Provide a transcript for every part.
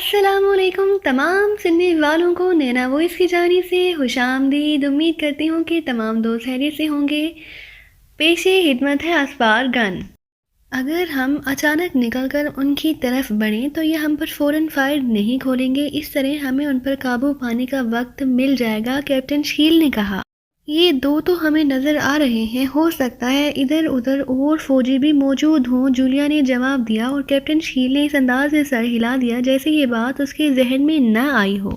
السلام علیکم تمام سننے والوں کو نینا وائس کی جانب سے خوش آمدید۔ امید کرتی ہوں کہ تمام دوست خیریت سے ہوں گے۔ پیش خدمت ہے اسپار گن۔ اگر ہم اچانک نکل کر ان کی طرف بڑھیں تو یہ ہم پر فوراً فائر نہیں کھولیں گے، اس طرح ہمیں ان پر قابو پانے کا وقت مل جائے گا، کیپٹن شکیل نے کہا۔ یہ دو تو ہمیں نظر آ رہے ہیں، ہو سکتا ہے ادھر ادھر اور فوجی بھی موجود ہوں، جولیا نے جواب دیا، اور کیپٹن شکیل نے اس انداز سے سر ہلا دیا جیسے یہ بات اس کے ذہن میں نہ آئی ہو۔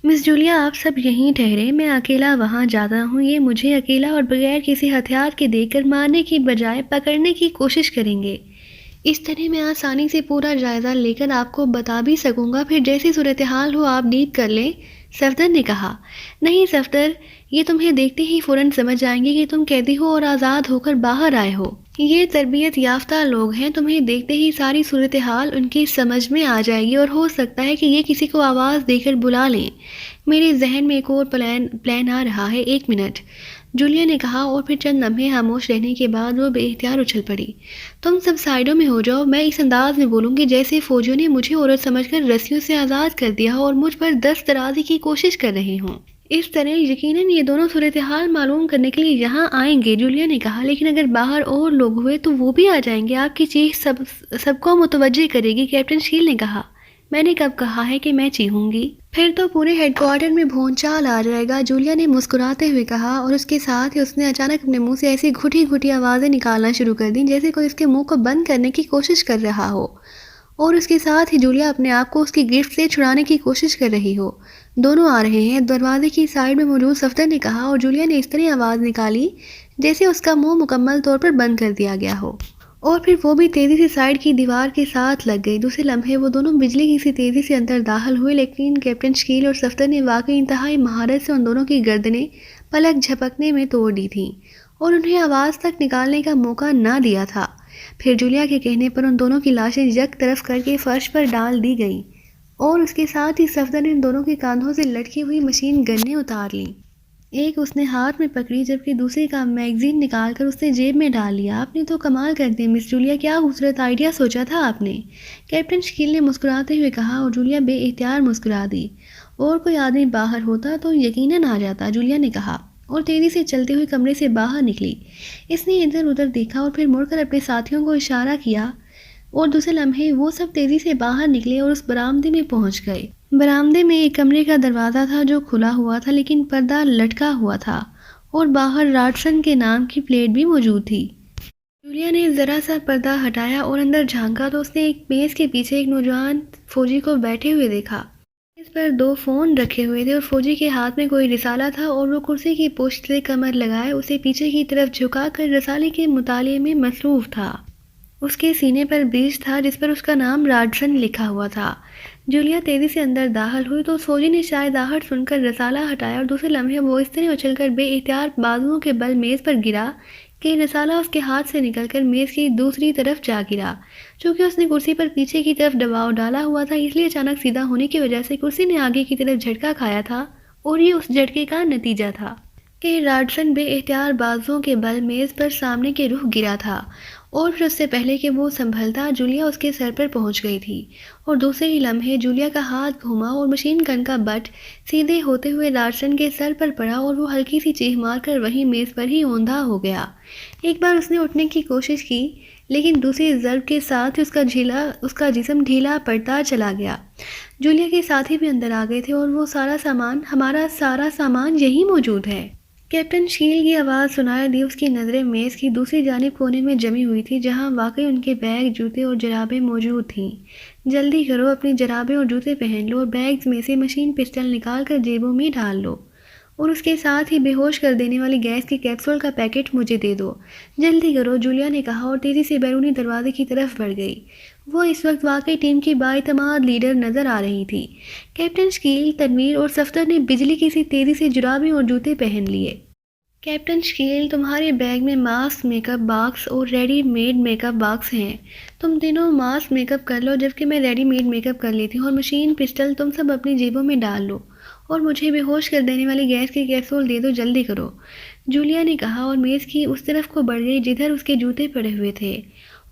مس جولیا آپ سب یہیں ٹھہرے، میں اکیلا وہاں جاتا ہوں، یہ مجھے اکیلا اور بغیر کسی ہتھیار کے دیکھ کر مارنے کی بجائے پکڑنے کی کوشش کریں گے، اس طرح میں آسانی سے پورا جائزہ لے کر آپ کو بتا بھی سکوں گا، پھر جیسی صورتحال ہو آپ ڈیل کر لیں، صفدر نے کہا۔ نہیں صفدر، یہ تمہیں دیکھتے ہی فوراً سمجھ جائیں گے کہ تم قیدی ہو اور آزاد ہو کر باہر آئے ہو۔ یہ تربیت یافتہ لوگ ہیں، تمہیں دیکھتے ہی ساری صورتحال ان کی سمجھ میں آ جائے گی، اور ہو سکتا ہے کہ یہ کسی کو آواز دے کر بلا لیں۔ میرے ذہن میں ایک اور پلان آ رہا ہے، 1 منٹ، جولیا نے کہا، اور پھر چند لمحے خاموش رہنے کے بعد وہ بے اختیار اچھل پڑی۔ تم سب سائڈوں میں ہو جاؤ، میں اس انداز میں بولوں گی جیسے فوجیوں نے مجھے عورت سمجھ کر رسیوں سے آزاد کر دیا ہو اور مجھ پر دست درازی کی کوشش کر رہے ہوں۔ اس طرح یقیناً یہ دونوں صورتحال معلوم کرنے کے لیے یہاں آئیں گے، جولیا نے کہا، لیکن اگر باہر اور لوگ ہوئے تو وہ بھی آ جائیں گے، آپ کی چیخ سب کو متوجہ کرے گی، کیپٹن شکیل نے کہا۔ میں نے کب کہا ہے کہ میں چیخوں گی؟ پھر تو پورے ہیڈ کوارٹر میں بھونچال آ جائے گا، جولیا نے مسکراتے ہوئے کہا، اور اس کے ساتھ ہی اس نے اچانک اپنے منہ سے ایسی گھٹی گھٹی آوازیں نکالنا شروع کر دیں جیسے کوئی اس کے منہ کو بند کرنے کی کوشش کر رہا ہو، اور اس کے ساتھ ہی جولیا اپنے آپ کو اس کی گرفت سے چھڑانے کی کوشش کر رہی ہو۔ دونوں آ رہے ہیں، دروازے کی سائڈ میں موجود صفدر نے کہا، اور جولیا نے اس طرح آواز نکالی جیسے اس کا منہ مکمل طور پر بند کر دیا گیا ہو، اور پھر وہ بھی تیزی سے سائڈ کی دیوار کے ساتھ لگ گئی۔ دوسرے لمحے وہ دونوں بجلی کی سی تیزی سے اندر داخل ہوئے، لیکن کیپٹن شکیل اور صفدر نے واقعی انتہائی مہارت سے ان دونوں کی گردنیں پلک جھپکنے میں توڑ دی تھیں اور انہیں آواز تک نکالنے کا موقع نہ دیا تھا۔ پھر جولیا کے کہنے پر ان دونوں کی لاشیں یک طرف کر کے فرش پر ڈال دی گئیں، اور اس کے ساتھ ہی صفدر نے ان دونوں کے کاندھوں سے لٹکی ہوئی مشین گنیں اتار لیں۔ ایک اس نے ہاتھ میں پکڑی جبکہ دوسری کا میگزین نکال کر اس نے جیب میں ڈال لیا۔ آپ نے تو کمال کر دی مس جولیا، کیا خوبصورت آئیڈیا سوچا تھا آپ نے، کیپٹن شکیل نے مسکراتے ہوئے کہا، اور جولیا بے اختیار مسکرا دی۔ اور کوئی آدمی باہر ہوتا تو یقیناً آ جاتا، جولیا نے کہا، اور تیزی سے چلتے ہوئے کمرے سے باہر نکلی۔ اس نے ادھر ادھر دیکھا اور پھر مڑ کر اپنے ساتھیوں کو اشارہ کیا، اور دوسرے لمحے وہ سب تیزی سے باہر نکلے اور اس برآمدے میں پہنچ گئے۔ برآمدے میں ایک کمرے کا دروازہ تھا جو کھلا ہوا تھا لیکن پردہ لٹکا ہوا تھا، اور باہر راڈسن کے نام کی پلیٹ بھی موجود تھی۔ جولیا نے ذرا سا پردہ ہٹایا اور اندر جھانکا تو اس نے ایک میز کے پیچھے ایک نوجوان فوجی کو بیٹھے ہوئے دیکھا۔ اس پر 2 فون رکھے ہوئے تھے اور فوجی کے ہاتھ میں کوئی رسالہ تھا، اور وہ کرسی کی پشت سے کمر لگائے اسے پیچھے کی طرف جھکا کر رسالے کے مطالعے میں مصروف تھا۔ اس کے سینے پر بیج تھا جس پر اس کا نام راڈسن لکھا ہوا تھا۔ جولیا تیزی سے اندر داخل ہوئی تو فوجی نے شاید آہٹ سن کر رسالہ ہٹایا، اور دوسرے لمحے وہ اس طرح اچھل کر بے اختیار بازوؤں کے بل میز پر گرا کہ رسالہ اس کے ہاتھ سے نکل کر میز کی دوسری طرف جا گرا۔ چونکہ اس نے کرسی پر پیچھے کی طرف دباؤ ڈالا ہوا تھا، اس لیے اچانک سیدھا ہونے کی وجہ سے کرسی نے آگے کی طرف جھٹکا کھایا تھا، اور یہ اس جھٹکے کا نتیجہ تھا کہ راڈسن بے اختیار بازوؤں کے بل میز پر سامنے کے رخ گرا تھا، اور پھر اس سے پہلے کہ وہ سنبھلتا جولیا اس کے سر پر پہنچ گئی تھی، اور دوسرے ہی لمحے جولیا کا ہاتھ گھوما اور مشین گن کا بٹ سیدھے ہوتے ہوئے راڈسن کے سر پر پڑا، اور وہ ہلکی سی چیخ مار کر وہیں میز پر ہی اوندھا ہو گیا۔ ایک بار اس نے اٹھنے کی کوشش کی، لیکن دوسری ضرب کے ساتھ اس کا جسم ڈھیلا پڑتا چلا گیا۔ جولیا کے ساتھی بھی اندر آ گئے تھے، اور وہ ہمارا سارا سامان یہی موجود ہے، کیپٹن شکیل کی آواز سنائی دی۔ اس کی نظریں میز کی دوسری جانب کونے میں جمی ہوئی تھی جہاں واقعی ان کے بیگ، جوتے اور جرابیں موجود تھیں۔ جلدی کرو، اپنی جرابیں اور جوتے پہن لو، اور بیگز میں سے مشین پسٹل نکال کر جیبوں میں ڈال لو، اور اس کے ساتھ ہی بے ہوش کر دینے والی گیس کی کیپسول کا پیکٹ مجھے دے دو، جلدی کرو، جولیا نے کہا، اور تیزی سے بیرونی دروازے کی طرف بڑھ گئی۔ وہ اس وقت واقعی ٹیم کی بااعتماد لیڈر نظر آ رہی تھی۔ کیپٹن شکیل، تنویر اور صفدر نے بجلی کی سی تیزی سے جرابیں اور جوتے پہن لیے۔ کیپٹن شکیل، تمہارے بیگ میں ماسک، میک اپ باکس اور ready made make up box ہیں، تم تینوں ماسک میک اپ کر لو جبکہ میں ریڈی میڈ میک اپ کر لیتی ہوں، اور مشین پسٹل تم سب اپنی جیبوں میں ڈال لو، اور مجھے بے ہوش کر دینے والی گیس کی کیپسول دے دو، جلدی کرو، جولیا نے کہا، اور میز کی اس طرف کو بڑھ گئی جدھر اس کے جوتے پڑے ہوئے تھے،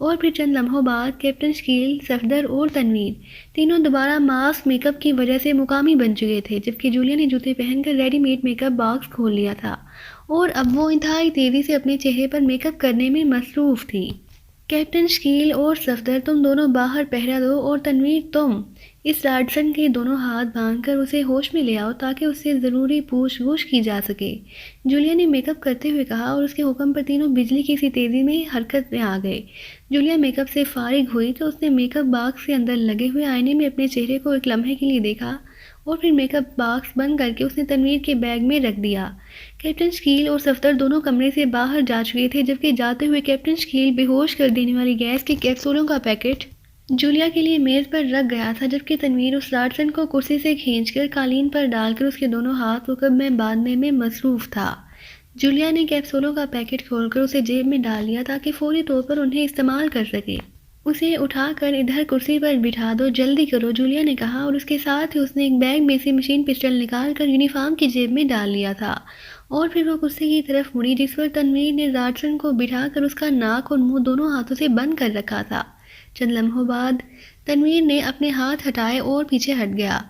اور پھر چند لمحوں بعد کیپٹن شکیل، صفدر اور تنویر تینوں دوبارہ ماسک میک اپ کی وجہ سے مقامی بن چکے تھے، جبکہ جولیا نے جوتے پہن کر ready made make up box کھول لیا تھا اور اب وہ انتہائی تیزی سے اپنے چہرے پر میک اپ کرنے میں مصروف تھی۔ کیپٹن شکیل اور صفدر تم دونوں باہر پہرا دو، اور تنویر تم اس راڈسن کے دونوں ہاتھ باندھ کر اسے ہوش میں لے آؤ تاکہ اس سے ضروری پوچھ گچھ کی جا سکے، جولیا نے میک اپ کرتے ہوئے کہا، اور اس کے حکم پر تینوں بجلی کی سی تیزی میں حرکت میں آ گئے۔ جولیا میک اپ سے فارغ ہوئی تو اس نے میک اپ باکس کے اندر لگے ہوئے آئینے میں اپنے چہرے کو ایک لمحے کے لیے دیکھا اور پھر میک اپ باکس بند کر کے اس نے تنویر کے بیگ میں رکھ دیا۔ کیپٹن شکیل اور صفدر دونوں کمرے سے باہر جا چکے تھے، جبکہ جاتے ہوئے کیپٹن شکیل بے ہوش کر دینے والی گیس کے کیپسولوں کا پیکٹ جولیا کے لیے میز پر رکھ گیا تھا، جبکہ تنویر اس راڈسن کو کرسی سے کھینچ کر قالین پر ڈال کر اس کے دونوں ہاتھ رکب میں باندھنے میں مصروف تھا۔ جولیا نے کیپسولوں کا پیکٹ کھول کر اسے جیب میں ڈال لیا تاکہ فوری طور پر انہیں استعمال کر سکے۔ اسے اٹھا کر ادھر کرسی پر بٹھا دو، جلدی کرو، جولیا نے کہا، اور اس کے ساتھ ہی اس نے ایک بیگ میں سے مشین پسٹل نکال کر یونیفارم کی جیب میں ڈال لیا تھا، اور پھر وہ کرسی کی طرف مڑی جس پر تنویر نے راڈسن کو بٹھا کر اس کا ناک اور منہ دونوں ہاتھوں سے بند کر رکھا تھا۔ چند لمحوں بعد تنویر نے اپنے ہاتھ ہٹائے اور پیچھے ہٹ گیا۔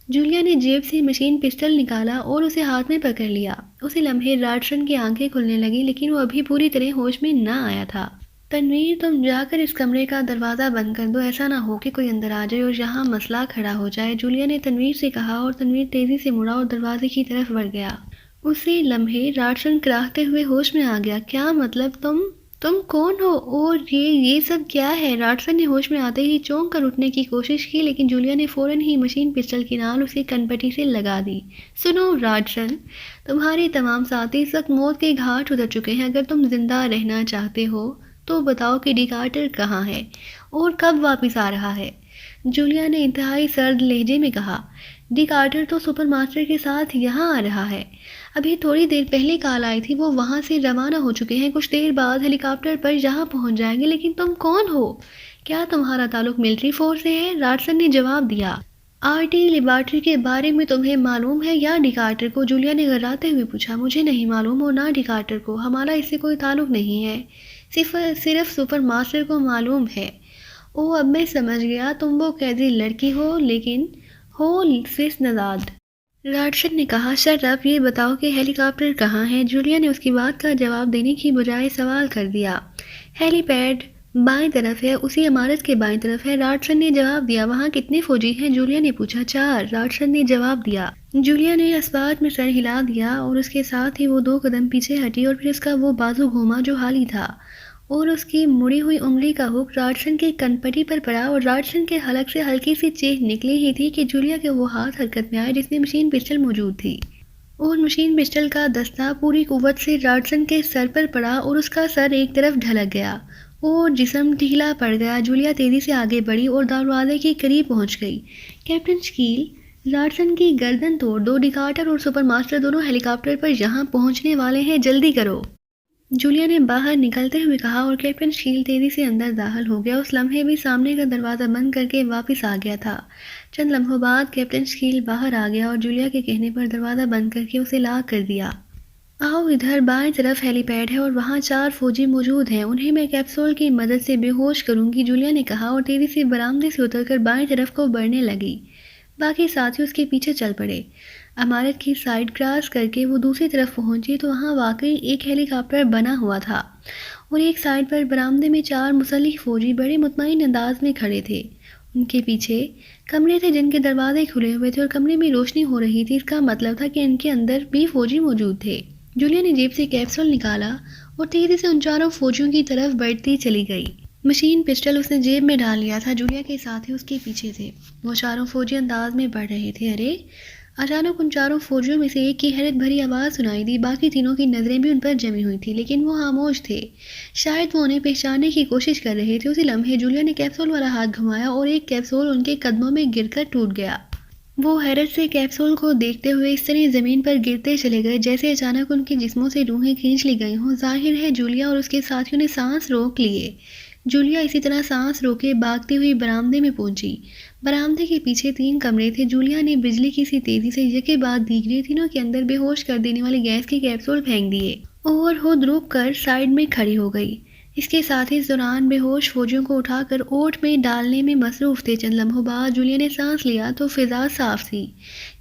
جولیا نے جیب سے مشین پسٹل نکالا اور اسے ہاتھ میں پکڑ لیا۔ اسی لمحے راڈسن کی آنکھیں کھلنے لگیں، لیکن وہ ابھی پوری طرح ہوش میں نہ آیا تھا۔ تنویر تم جا کر اس کمرے کا دروازہ بند کر دو، ایسا نہ ہو کہ کوئی اندر آ جائے اور یہاں مسئلہ کھڑا ہو جائے، جولیا نے تنویر سے کہا، اور تنویر تیزی سے مڑا اور دروازے کی طرف بڑھ گیا۔ اسی لمحے راڈسن کراہتے ہوئے ہوش میں آ گیا۔ کیا مطلب؟ تم کون ہو اور یہ سب کیا ہے؟ راڈسن نے ہوش میں آتے ہی چونک کر اٹھنے کی کوشش کی، لیکن جولیا نے فوراً ہی مشین پسٹل کی نال اسے کنپٹی سے لگا دی۔ سنو راڈسن، تمہارے تمام ساتھی اس وقت موت کے گھاٹ اتر چکے ہیں۔ اگر تم زندہ رہنا چاہتے ہو تو بتاؤ کہ ڈی کارٹر کہاں ہے اور کب واپس آ رہا ہے؟ جولیا نے انتہائی سرد لہجے میں کہا۔ ڈی کارٹر تو سپر ماسٹر کے ساتھ یہاں آ رہا ہے، ابھی تھوڑی دیر پہلے کال آئی تھی، وہ وہاں سے روانہ ہو چکے ہیں، کچھ دیر بعد ہیلی کاپٹر پر یہاں پہنچ جائیں گے۔ لیکن تم کون ہو؟ کیا تمہارا تعلق ملٹری فورس سے ہے؟ راڈسن نے جواب دیا۔ آر-ٹی لیبارٹری کے بارے میں تمہیں معلوم ہے یا ڈی کارٹر کو؟ جولیا نے غراتے ہوئے پوچھا۔ مجھے نہیں معلوم اور نہ ڈی کارٹر کو، ہمارا اس سے کوئی تعلق نہیں ہے، صرف سپر ماسٹر کو معلوم ہے۔ اوہ، اب میں سمجھ گیا، تم وہ قیدی لڑکی ہو، لیکن ہو سوئس نژاد۔ راڈسن نے کہا۔ شٹ اپ، یہ بتاؤ کہ ہیلی کاپٹر کہاں ہے؟ جولیا نے اس کی بات کا جواب دینے کی بجائے سوال کر دیا۔ ہیلی پیڈ بائیں طرف ہے، اسی عمارت کے بائیں طرف ہے، راڈسن نے جواب دیا۔ وہاں کتنے فوجی ہیں؟ جولیا نے پوچھا۔ 4، راڈسن نے جواب دیا۔ جولیا نے اسبات میں سر ہلا دیا اور اس کے ساتھ ہی وہ 2 قدم پیچھے ہٹی، اور پھر اس کا وہ بازو گھوما جو خالی تھا، اور اس کی مڑی ہوئی انگلی کا ہک راڈسن کے کنپٹی پر پڑا، اور راڈسن کے حلق سے ہلکی سی چیخ نکلی ہی تھی کہ جولیا کے وہ ہاتھ حرکت میں آئے جس میں مشین پسٹل موجود تھی، اور مشین پسٹل کا دستہ پوری قوت سے راڈسن کے سر پر پڑا اور اس کا سر ایک طرف ڈھلک گیا اور جسم ڈھیلا پڑ گیا۔ جولیا تیزی سے آگے بڑھی اور دروازے کے قریب پہنچ گئی۔ کیپٹن شکیل، راڈسن کی گردن توڑ دو، ڈی کارٹر اور سپر ماسٹر دونوں ہیلی کاپٹر پر یہاں پہنچنے والے ہیں، جلدی کرو، جولیا نے باہر نکلتے ہوئے کہا، اور کیپٹن شکیل تیزی سے اندر داخل ہو گیا۔ اس لمحے بھی سامنے کا دروازہ بند کر کے واپس آ گیا تھا۔ چند لمحوں بعد کیپٹن شکیل باہر آ گیا اور جولیا کے کہنے پر دروازہ بند کر کے اسے لاک کر دیا۔ آؤ ادھر، بائیں طرف ہیلی پیڈ ہے اور وہاں 4 فوجی موجود ہیں، انہیں میں کیپسول کی مدد سے بے ہوش کروں گی، جولیا نے کہا، اور تیزی سے برآمدے سے اتر کر بائیں طرف کو بڑھنے لگی۔ باقی ساتھی اس کے پیچھے چل پڑے۔ عمارت کی سائڈ کراس کر کے وہ دوسری طرف پہنچی تو وہاں واقعی ایک ہیلی کاپٹر بنا ہوا تھا، اور ایک سائڈ پر برآمدے میں 4 مسلح فوجی بڑے مطمئن انداز میں کھڑے تھے۔ ان کے پیچھے کمرے تھے جن کے دروازے کھلے ہوئے تھے اور کمرے میں روشنی ہو رہی تھی، اس کا مطلب تھا کہ ان کے اندر بھی فوجی موجود تھے۔ جولیا نے جیب سے کیپسول نکالا اور تیزی سے ان 4 فوجیوں کی طرف بڑھتی چلی گئی۔ مشین پسٹل اس نے جیب میں ڈال لیا تھا، جولیا کے ساتھ ہی اس کے پیچھے تھے۔ وہ 4 فوجی انداز میں بڑھ رہے تھے۔ ارے! اچانک ان 4 فوجیوں میں سے ایک کی حیرت بھری آواز سنائی دی۔ باقی تینوں کی نظریں بھی ان پر جمی ہوئی تھیں، لیکن وہ خاموش تھے، شاید وہ انہیں پہچاننے کی کوشش کر رہے تھے۔ اسی لمحے جولیا نے کیپسول والا ہاتھ گھمایا اور ایک کیپسول ان کے قدموں میں گر کر ٹوٹ گیا۔ وہ حیرت سے کیپسول کو دیکھتے ہوئے اس طرح زمین پر گرتے چلے گئے جیسے اچانک ان کے جسموں سے روحیں کھینچ لی گئی ہوں۔ ظاہر ہے جولیا اور اس کے ساتھیوں نے سانس روک لیے۔ جولیا اسی طرح سانس روکے بھاگتی ہوئی برآمدے میں پہنچی۔ برآمدے کے پیچھے 3 کمرے تھے۔ جولیا نے بجلی کی سی تیزی سے یکے بعد دیگرے تینوں کے اندر بے ہوش کر دینے والی گیس کے کیپسول پھینک دیے اور خود رک کر سائیڈ میں کھڑی ہو گئی۔ اس کے ساتھ ہی اس دوران بے ہوش فوجیوں کو اٹھا کر اوٹ میں ڈالنے میں مصروف تھے۔ چند لمحوں بعد جولیا نے سانس لیا تو فضا صاف تھی،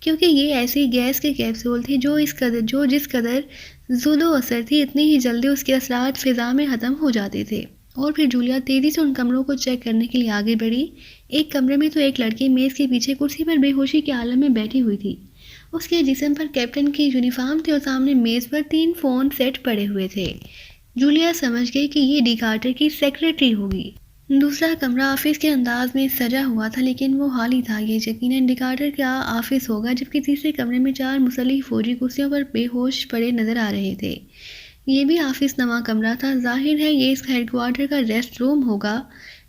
کیونکہ یہ ایسی گیس کے کیپسول تھی جو جس قدر زود و اثر تھی، اتنی ہی جلدی اس کے اثرات فضا میں ختم ہو جاتے تھے۔ اور پھر جولیا تیزی سے ان کمروں کو چیک کرنے کے لیے آگے بڑھی۔ ایک کمرے میں تو ایک لڑکی میز کے پیچھے کرسی پر بے ہوشی کے عالم میں بیٹھی ہوئی تھی۔ اس کے جسم پر کیپٹن کی یونیفارم تھی اور سامنے میز پر 3 فون سیٹ پڑے ہوئے تھے۔ جولیا سمجھ گئی کہ یہ ڈی کارٹر کی سیکرٹری ہوگی۔ دوسرا کمرہ آفس کے انداز میں سجا ہوا تھا، لیکن وہ خالی تھا۔ یہ یقیناً ڈی کارٹر کا آفس ہوگا، جبکہ تیسرے کمرے میں 4 مسلح فوجی کرسیوں پر بے ہوش پڑے نظر آ رہے تھے۔ یہ بھی آفس نما کمرہ تھا، ظاہر ہے یہ اس ہیڈ کوارٹر کا ریسٹ روم ہوگا۔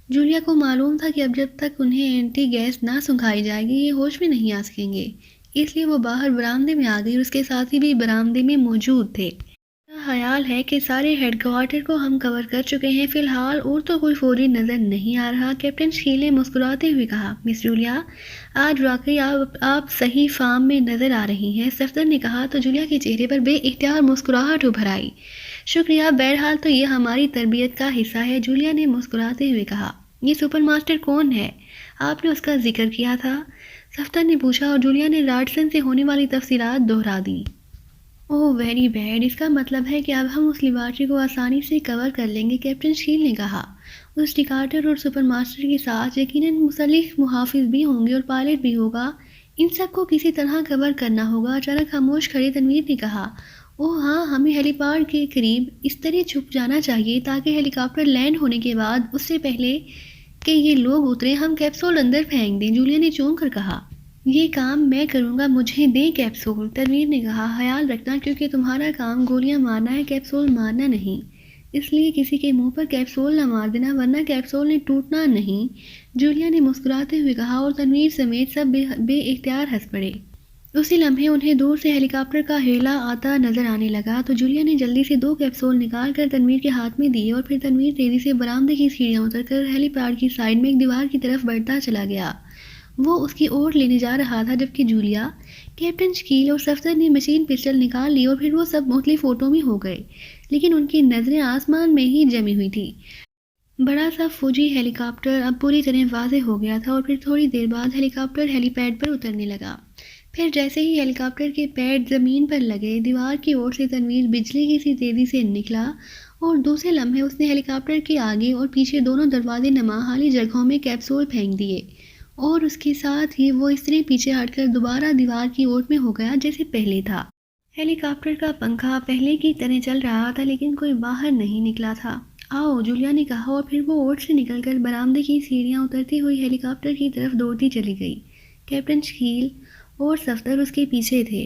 جولیا کو معلوم تھا کہ اب جب تک انہیں اینٹی گیس نہ سنکھائی جائے گی یہ ہوش میں نہیں آ سکیں گے، اس لیے وہ باہر برآمدے میں آ گئی اور اس کے ساتھی بھی برآمدے میں موجود تھے۔ خیال ہے کہ سارے ہیڈ کوارٹر کو ہم کور کر چکے ہیں فی الحال، اور تو کوئی فوجی نظر نہیں آ رہا، کیپٹن شکیل نے مسکراتے ہوئے کہا۔ مس جولیا، آج واقعی آپ صحیح فارم میں نظر آ رہی ہیں، صفدر نے کہا تو جولیا کے چہرے پر بے اختیار مسکراہٹ ابھر آئی۔ شکریہ، بہرحال تو یہ ہماری تربیت کا حصہ ہے، جولیا نے مسکراتے ہوئے کہا۔ یہ سپر ماسٹر کون ہے؟ آپ نے اس کا ذکر کیا تھا، صفدر نے پوچھا، اور جولیا نے راڈسن سے ہونے والی تفصیلات دہرا دیں۔ اوہ ویری بیڈ، اس کا مطلب ہے کہ اب ہم اس لیبارٹری کو آسانی سے کور کر لیں گے، کیپٹن شکیل نے کہا۔ اس ڈیکارٹر اور سپر ماسٹر کے ساتھ یقیناً مسلح محافظ بھی ہوں گے اور پائلٹ بھی ہوگا، ان سب کو کسی طرح کور کرنا ہوگا۔ اچانک خاموش کھڑی تنویر نے کہا، اوہ ہاں، ہمیں ہیلی پیڈ کے قریب اس طرح چھپ جانا چاہیے تاکہ ہیلی کاپٹر لینڈ ہونے کے بعد اس سے پہلے کہ یہ لوگ اتریں ہم کیپسول اندر پھینک دیں، جولیا نے چونک کر کہا۔ یہ کام میں کروں گا، مجھے دیں کیپسول، تنویر نے کہا۔ خیال رکھنا، کیونکہ تمہارا کام گولیاں مارنا ہے، کیپسول مارنا نہیں، اس لیے کسی کے منہ پر کیپسول نہ مار دینا ورنہ کیپسول نے ٹوٹنا نہیں، جولیا نے مسکراتے ہوئے کہا، اور تنویر سمیت سب بے اختیار ہنس پڑے۔ اسی لمحے انہیں دور سے ہیلی کاپٹر کا ہیلا آتا نظر آنے لگا تو جولیا نے جلدی سے 2 کیپسول نکال کر تنویر کے ہاتھ میں دیے، اور پھر تنویر تیزی سے برآمدے کی سیڑھیاں اتر کر ہیلی پیڈ کی سائڈ میں ایک دیوار کی طرف بڑھتا چلا گیا۔ وہ اس کی اوٹ لینے جا رہا تھا جبکہ جولیا، کیپٹن شکیل اور صفدر نے مشین پسٹل نکال لی اور پھر وہ سب مختلف اوٹوں میں ہو گئے، لیکن ان کی نظریں آسمان میں ہی جمی ہوئی تھی۔ بڑا سا فوجی ہیلی کاپٹر اب پوری طرح واضح ہو گیا تھا اور پھر تھوڑی دیر بعد ہیلی کاپٹر ہیلی پیڈ پر اترنے لگا۔ پھر جیسے ہی ہیلی کاپٹر کے پیڈ زمین پر لگے، دیوار کی اوٹ سے تنویر بجلی کی سی تیزی سے نکلا اور دوسرے لمحے اس نے ہیلی کاپٹر کے آگے اور پیچھے دونوں دروازے نما خالی جگہوں میں کیپسول پھینک دیے، اور اس کے ساتھ ہی وہ اس طرح پیچھے ہٹ کر دوبارہ دیوار کی اوٹ میں ہو گیا جیسے پہلے تھا۔ ہیلی کاپٹر کا پنکھا پہلے کی طرح چل رہا تھا لیکن کوئی باہر نہیں نکلا تھا۔ آؤ، جولیا نے کہا، اور پھر وہ اوٹ سے نکل کر برآمدے کی سیڑھیاں اترتی ہوئی ہیلی کاپٹر کی طرف دوڑتی چلی گئی۔ کیپٹن شکیل اور صفدر اس کے پیچھے تھے۔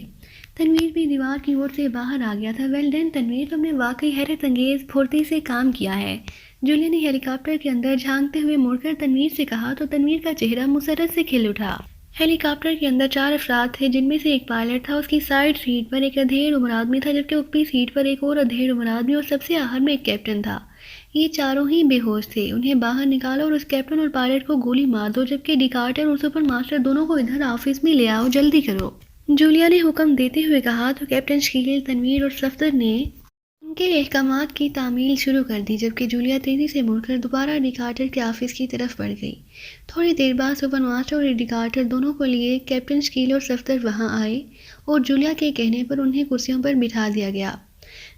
تنویر بھی دیوار کی اوٹ سے باہر آ گیا تھا۔ ویل ڈن تنویر، تم نے واقعی حیرت انگیز پھرتی سے کام کیا ہے، جولیا نے ہیلی کاپٹر کے اندر جھانکتے ہوئے مڑ کر تنویر سے کہا تو تنویر کا چہرہ مسرت سے کھل اٹھا۔ ہیلی کاپٹر کے اندر 4 افراد تھے جن میں سے ایک پائلٹ تھا، اس کی سائیڈ سیٹ پر ایک ادھیڑ عمر آدمی تھا جبکہ اوپری سیٹ پر ایک اور ادھیڑ عمر آدمی اور سب سے آخر میں ایک کیپٹن تھا۔ یہ چاروں ہی بے ہوش تھے، انہیں باہر نکالو اور اس کیپٹن اور پائلٹ کو گولی مار دو، جبکہ ڈیکارٹر اور سپر ماسٹر دونوں کو ادھر آفس میں لے آؤ، جلدی کرو، جولیا نے حکم دیتے ہوئے کہا تو کیپٹن شکیل، تنویر اور صفدر نے ان کے احکامات کی تعمیل شروع کر دی، جبکہ جولیا تیزی سے مڑ کر دوبارہ ڈیکارٹر کے آفس کی طرف بڑھ گئی۔ تھوڑی دیر بعد سپر ماسٹر اور ڈیکارٹر دونوں کو لیے کیپٹن شکیل اور صفدر وہاں آئے اور جولیا کے کہنے پر انہیں کرسیوں پر بٹھا دیا گیا۔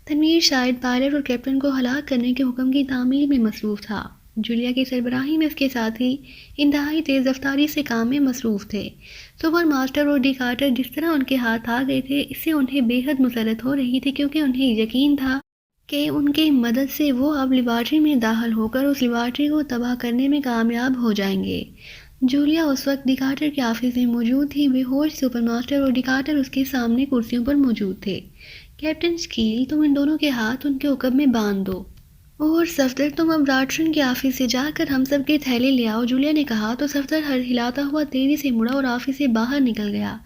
تنویر شاید پائلٹ اور کیپٹن کو ہلاک کرنے کے حکم کی تعمیل میں مصروف تھا۔ جولیا کی سربراہی میں اس کے ساتھی انتہائی تیز رفتاری سے کام میں مصروف تھے۔ سپر ماسٹر اور ڈیکارٹر جس طرح ان کے ہاتھ آ گئے تھے اس سے انہیں بے حد مسرت ہو رہی تھی، کیونکہ انہیں یقین تھا کہ ان کی مدد سے وہ اب لیبارٹری میں داخل ہو کر اس لیبارٹری کو تباہ کرنے میں کامیاب ہو جائیں گے۔ جولیا اس وقت ڈیکارٹر کے آفس میں موجود تھی، بے ہوش سپر ماسٹر اور ڈیکارٹر اس کے سامنے کرسیوں پر موجود تھے۔ کیپٹن شکیل، تم ان دونوں کے ہاتھ ان کے عقب میں باندھ دو، اور صفدر تم اب راڈسن کے آفس سے جا کر ہم سب کے تھیلے لے آؤ، جولیا نے کہا تو صفدر ہلاتا ہوا تیزی سے مڑا اور آفس سے باہر نکل گیا،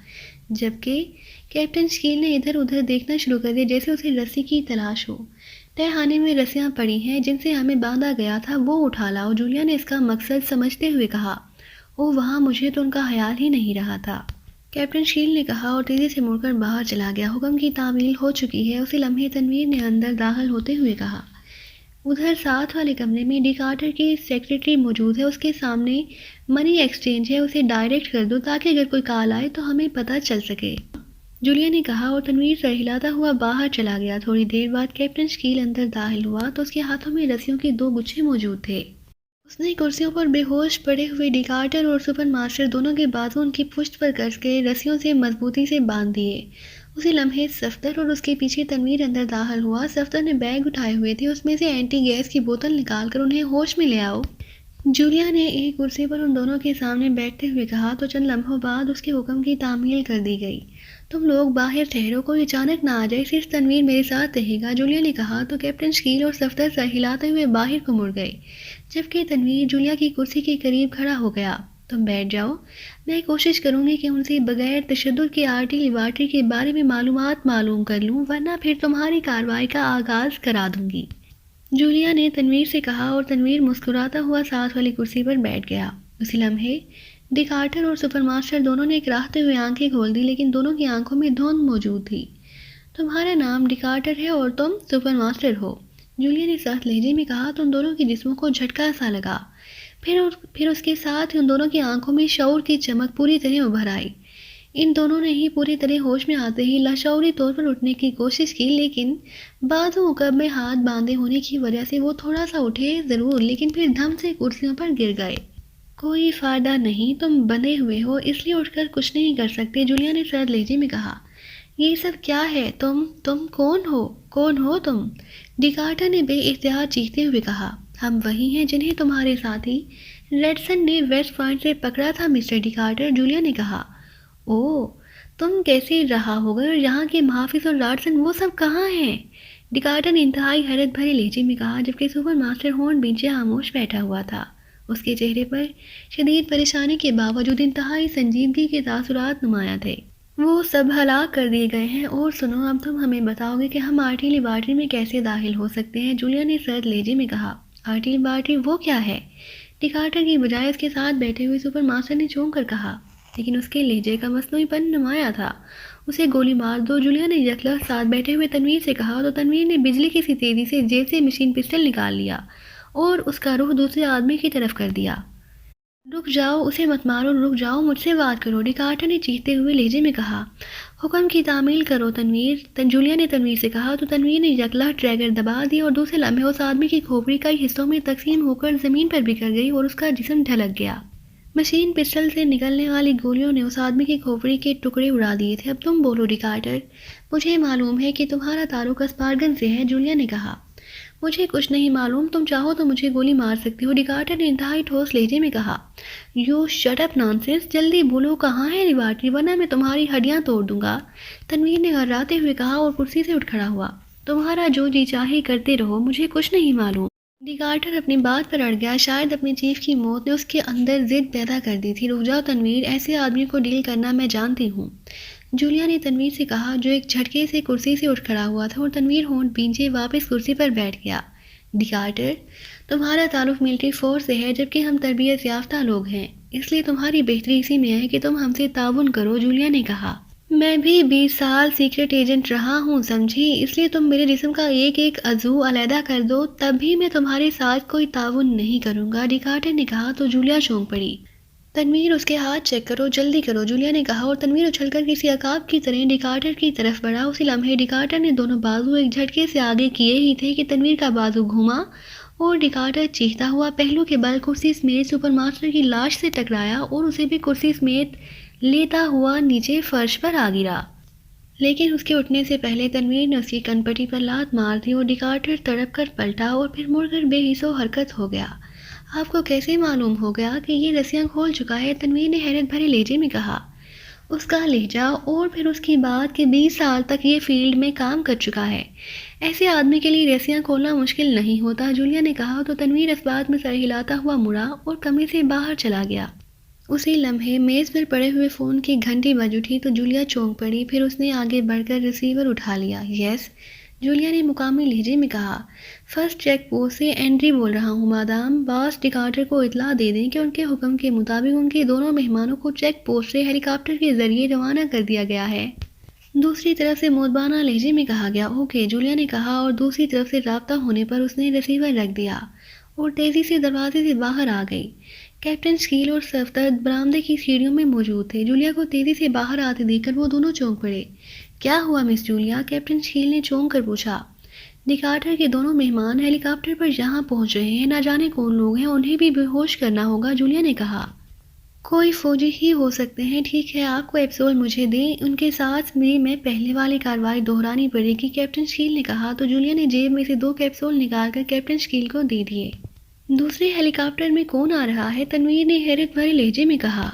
جبکہ کیپٹن شکیل نے ادھر ادھر دیکھنا شروع کر دیا جیسے اسے رسی کی تلاش ہو۔ تہ خانے میں رسیاں پڑی ہیں جن سے ہمیں باندھا گیا تھا، وہ اٹھا لاؤ، جولیا نے اس کا مقصد سمجھتے ہوئے کہا۔ او وہاں، مجھے تو ان کا خیال ہی نہیں رہا تھا، کیپٹن شکیل نے کہا اور تیزی سے مڑ کر باہر چلا گیا۔ حکم کی تعمیل ہو چکی ہے، اسی لمحے تنویر نے اندر داخل ہوتے ہوئے کہا۔ ادھر ساتھ والے کمرے میں ڈیکارٹر کی سیکرٹری موجود ہے، اس کے سامنے منی ایکسچینج ہے، اسے ڈائریکٹ کر دو تاکہ اگر کوئی کال آئے تو ہمیں پتہ چل سکے، جولیا نے کہا اور تنویر سر ہلاتا ہوا باہر چلا گیا۔ تھوڑی دیر بعد کیپٹن شکیل اندر داخل ہوا تو اس کے ہاتھوں میں رسیوں کے 2 گچھے موجود تھے۔ اس نے کرسیوں پر بے ہوش پڑے ہوئے ڈیکارٹر اور سپر ماسٹر دونوں کے بازو ان کی پشت پر کس کے رسیوں سے مضبوطی سے باندھ دیے۔ اسی لمحے صفدر اور اس کے پیچھے تنویر اندر داخل ہوا۔ صفدر نے بیگ اٹھائے ہوئے تھے، اس میں سے اینٹی گیس کی بوتل نکال کر انہیں ہوش میں لے آؤ، جولیا نے ایک کرسی پر ان دونوں کے سامنے بیٹھتے ہوئے کہا تو چند لمحوں بعد اس کے حکم کی تعمیل کر دی گئی۔ تم لوگ باہر ٹھہرو، کوئی اچانک نہ آ جائے، صرف تنویر میرے ساتھ رہے گا، جولیا نے کہا تو کیپٹن شکیل اور صفدر سر ہلاتے ہوئے باہر کو مڑ گئے، جبکہ تنویر جولیا کی کرسی کے قریب کھڑا ہو گیا۔ تم بیٹھ جاؤ، میں کوشش کروں گی کہ ان سے بغیر تشدد کے آرٹی لیبارٹری کے بارے میں معلومات معلوم کر لوں، ورنہ پھر تمہاری کارروائی کا آغاز کرا دوں گی، جولیا نے تنویر سے کہا اور تنویر مسکراتا ہوا ساتھ والی کرسی پر بیٹھ گیا۔ اسی لمحے ڈیکارٹر اور سپر ماسٹر دونوں نے کراہتے ہوئے آنکھیں کھول دی، لیکن دونوں کی آنکھوں میں دھند موجود تھی۔ تمہارا نام ڈیکارٹر ہے اور تم سپر ماسٹر ہو، جولیا نے سخت لہجے میں کہا تو ان دونوں کے جسموں کو جھٹکا سا لگا، پھر اس کے ساتھ ہی ان دونوں کی آنکھوں میں شعور کی چمک پوری طرح ابھر آئی۔ ان دونوں نے ہی پوری طرح ہوش میں آتے ہی لاشعوری طور پر اٹھنے کی کوشش کی، لیکن بازو عقب میں ہاتھ باندھے ہونے کی وجہ سے وہ تھوڑا سا اٹھے ضرور، لیکن پھر دھم سے کرسیوں پر گر گئے۔ کوئی فائدہ نہیں، تم بندھے ہوئے ہو اس لیے اٹھ کر کچھ نہیں کر سکتے، جولیا نے سرد لہجے میں کہا۔ یہ سب کیا ہے؟ تم کون ہو تم؟ ڈیکارٹر نے بے اختیار چیختے ہوئے کہا۔ ہم وہی ہیں جنہیں تمہارے ساتھی ریڈسن نے ویسٹ پوائنٹ سے پکڑا تھا مسٹر ڈیکارٹر، جولیا نے کہا۔ اوہ، تم کیسے رہا ہوگا اور یہاں کے محافظ اور ریڈسن وہ سب کہاں ہیں؟ ڈیکارٹر نے انتہائی حیرت بھرے لہجے میں کہا، جبکہ سپر ماسٹر ہورن بیچے خاموش بیٹھا ہوا تھا۔ اس کے چہرے پر شدید پریشانی کے باوجود انتہائی سنجیدگی کے تاثرات نمایاں تھے۔ وہ سب ہلاک کر دیے گئے ہیں، اور سنو، اب تم ہمیں بتاؤ گے کہ ہم آرٹی لیبارٹری میں کیسے داخل ہو سکتے ہیں، جولیا نے سرد لہجے میں کہا۔ آرٹی لیبارٹری وہ کیا ہے؟ ڈیکارٹر کی بجائے اس کے ساتھ بیٹھے ہوئے سپر ماسٹر نے چونک کر کہا، لیکن اس کے لہجے کا مصنوعی پن نمایاں تھا۔ اسے گولی مار دو، جولیا نے یکلخت ساتھ بیٹھے ہوئے تنویر سے کہا تو تنویر نے بجلی کی سی تیزی سے جیب سے مشین پسٹل نکال لیا اور اس کا رخ دوسرے آدمی کی طرف کر دیا۔ رک جاؤ، اسے مت مارو، رک جاؤ، مجھ سے بات کرو، ڈیکارٹر نے چیختے ہوئے لہجے میں کہا۔ حکم کی تعمیل کرو تنویر، جولیا نے تنویر سے کہا تو تنویر نے یکلخت ٹریگر دبا دیا اور دوسرے لمحے اس آدمی کی کھوپڑی کئی حصوں میں تقسیم ہو کر زمین پر بکھر گئی اور اس کا جسم ڈھلک گیا۔ مشین پسٹل سے نکلنے والی گولیوں نے اس آدمی کی کھوپڑی کے ٹکڑے اڑا دیے تھے۔ اب تم بولو ڈیکارٹر، مجھے معلوم ہے کہ تمہارا تعلق اسپار گن سے ہے، جولیا نے کہا۔ مجھے کچھ نہیں معلوم، تم چاہو تو مجھے گولی مار سکتے ہو، ڈیکارٹر نے انتہائی ٹھوس لہجے میں کہا۔ یو شٹ اپ نانسنس، جلدی بولو کہاں ہے لیبارٹری ورنہ میں تمہاری ہڈیاں توڑ دوں گا، تنویر نے گھبراتے ہوئے کہا اور کرسی سے اٹھ کھڑا ہوا۔ تمہارا جو جی چاہے کرتے رہو، مجھے کچھ نہیں معلوم۔ ڈیکارٹر اپنی بات پر اڑ گیا، شاید اپنی چیف کی موت نے اس کے اندر ضد پیدا کر دی تھی۔ رک جاؤ تنویر، ایسے آدمی کو ڈیل کرنا میں جانتی ہوں، جولیا نے تنویر سے کہا جو ایک جھٹکے سے کرسی سے اٹھ کھڑا ہوا تھا، اور تنویر ہونٹ بھینچے واپس کرسی پر بیٹھ گیا۔ ڈیکارٹر، تمہارا تعلق ملٹری فورس سے ہے جبکہ ہم تربیت یافتہ لوگ ہیں، اس لیے تمہاری بہتری اسی میں ہے کہ تم ہم سے تعاون کرو، جولیا نے کہا۔ میں بھی 20 سال سیکرٹ ایجنٹ رہا ہوں سمجھی، اس لیے تم میرے جسم کا ایک ایک عضو علیحدہ کر دو تب بھی میں تمہارے ساتھ کوئی تعاون نہیں کروں گا، ڈیکارٹر نے کہا تو جولیا چونک پڑی۔ تنویر، اس کے ہاتھ چیک کرو، جلدی کرو، جولیا نے کہا، اور تنویر اچھل کر کسی عقاب کی طرح ڈیکارٹر کی طرف بڑھا۔ اسی لمحے ڈیکارٹر نے دونوں بازو ایک جھٹکے سے آگے کیے ہی تھے کہ تنویر کا بازو گھوما اور ڈیکارٹر چیختا ہوا پہلو کے بل کرسی سمیت سپر ماسٹر کی لاش سے ٹکرایا اور اسے بھی کرسی سمیت لیتا ہوا نیچے فرش پر آ گرا۔ لیکن اس کے اٹھنے سے پہلے تنویر نے اس کی کن پٹی پر لات مار دی اور ڈیکارٹر تڑپ کر پلٹا اور پھر مڑ کر بے حس و حرکت ہو گیا۔ آپ کو کیسے معلوم ہو گیا کہ یہ رسیاں کھول چکا ہے؟ تنویر نے حیرت بھرے لہجے میں کہا۔ اس کا لہجہ اور پھر اس کی بات کہ 20 سال تک یہ فیلڈ میں کام کر چکا ہے، ایسے آدمی کے لیے رسیاں کھولنا مشکل نہیں ہوتا، جولیا نے کہا تو تنویر اس بات میں سر ہلاتا ہوا مڑا اور کمرے سے باہر چلا گیا۔ اسی لمحے میز پر پڑے ہوئے فون کی گھنٹی بج اٹھی تو جولیا چونک پڑی، پھر اس نے آگے بڑھ کر ریسیور اٹھا لیا۔ یس، جولیا نے مقامی لہجے میں کہا۔ فرسٹ چیک پوسٹ سے اینڈری بول رہا ہوں مادام، باس ڈیکارٹر کو اطلاع دے دیں کہ ان کے حکم کے مطابق ان کے دونوں مہمانوں کو چیک پوسٹ سے ہیلی کاپٹر کے ذریعے روانہ کر دیا گیا ہے۔ دوسری طرف سے مودبانہ لہجے میں کہا گیا۔ اوکے، جولیا نے کہا اور دوسری طرف سے رابطہ ہونے پر اس نے ریسیور رکھ دیا اور تیزی سے دروازے سے باہر آ گئی۔ کیپٹن شکیل اور صفدر برآمدے کی سیڑھیوں میں موجود تھے۔ جولیا کو تیزی سے باہر آتے دیکھ کر وہ دونوں چونک پڑے۔ کیا ہوا مس جولیا؟ کیپٹن شکیل نے چونک کر پوچھا۔ ڈکارٹر کے دونوں مہمان ہیلی کاپٹر پر یہاں پہنچ رہے ہیں، نہ جانے کون لوگ ہیں، انہیں بھی بے ہوش کرنا ہوگا، جولیا نے کہا۔ کوئی فوجی ہی ہو سکتے ہیں، ٹھیک ہے آپ کو ایپسول مجھے دیں، ان کے ساتھ بھی میں پہلے والی کارروائی دہرانی پڑے گی، کیپٹن شکیل نے کہا تو جولیا نے جیب میں سے 2 کیپسول نکال کر کیپٹن شکیل کو دے دیے۔ دوسرے ہیلی کاپٹر میں کون آ رہا ہے؟ تنویر نے حیرت بھرے لہجے میں کہا۔